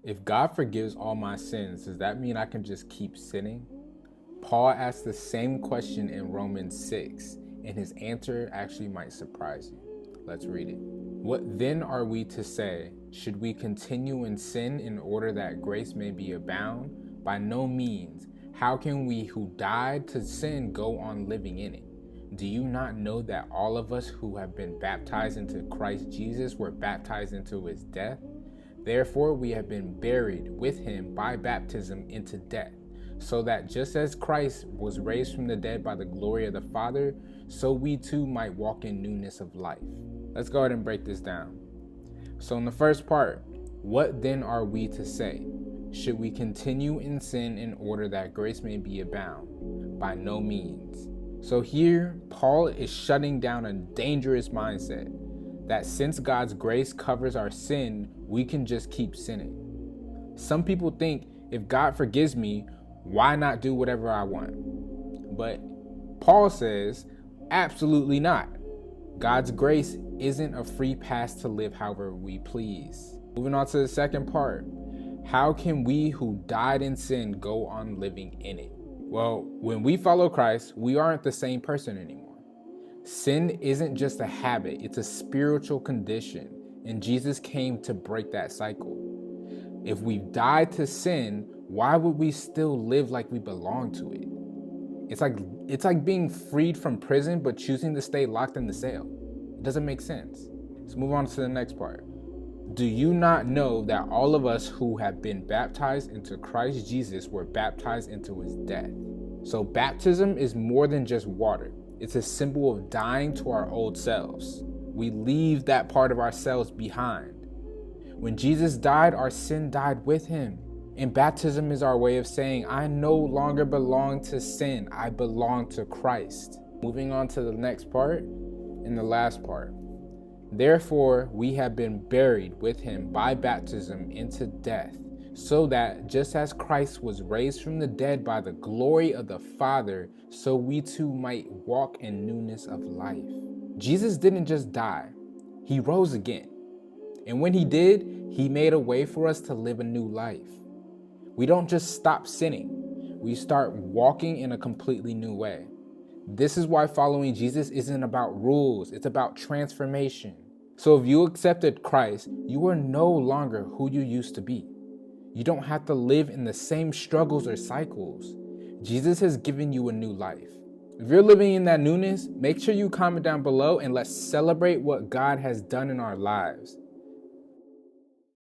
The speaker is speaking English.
If God forgives all my sins, does that mean I can just keep sinning? Paul asked the same question in Romans 6, and his answer actually might surprise you. Let's read it. What then are we to say? Should we continue in sin in order that grace may be abound? By no means. How can we who died to sin go on living in it? Do you not know that all of us who have been baptized into Christ Jesus were baptized into his death? Therefore, we have been buried with him by baptism into death, so that just as Christ was raised from the dead by the glory of the Father, so we too might walk in newness of life. Let's go ahead and break this down. So in the first part, what then are we to say? Should we continue in sin in order that grace may be abound? By no means. So here, Paul is shutting down a dangerous mindset that since God's grace covers our sin, we can just keep sinning. Some people think if God forgives me, why not do whatever I want? But Paul says, absolutely not. God's grace isn't a free pass to live however we please. Moving on to the second part. How can we who died in sin go on living in it? Well, when we follow Christ, we aren't the same person anymore. Sin isn't just a habit, it's a spiritual condition, and Jesus came to break that cycle. If we've died to sin, why would we still live like we belong to it? It's like being freed from prison but choosing to stay locked in the cell. It doesn't make sense. Let's move on to the next part. Do you not know that all of us who have been baptized into Christ Jesus were baptized into his death? So baptism is more than just water. It's a symbol of dying to our old selves. We leave that part of ourselves behind. When Jesus died, our sin died with him. And baptism is our way of saying, I no longer belong to sin. I belong to Christ. Moving on to the next part and the last part. Therefore, we have been buried with him by baptism into death, so that just as Christ was raised from the dead by the glory of the Father, so we too might walk in newness of life. Jesus didn't just die, he rose again. And when he did, he made a way for us to live a new life. We don't just stop sinning, we start walking in a completely new way. This is why following Jesus isn't about rules, it's about transformation. So if you accepted Christ, you are no longer who you used to be. You don't have to live in the same struggles or cycles. Jesus has given you a new life. If you're living in that newness, make sure you comment down below and let's celebrate what God has done in our lives.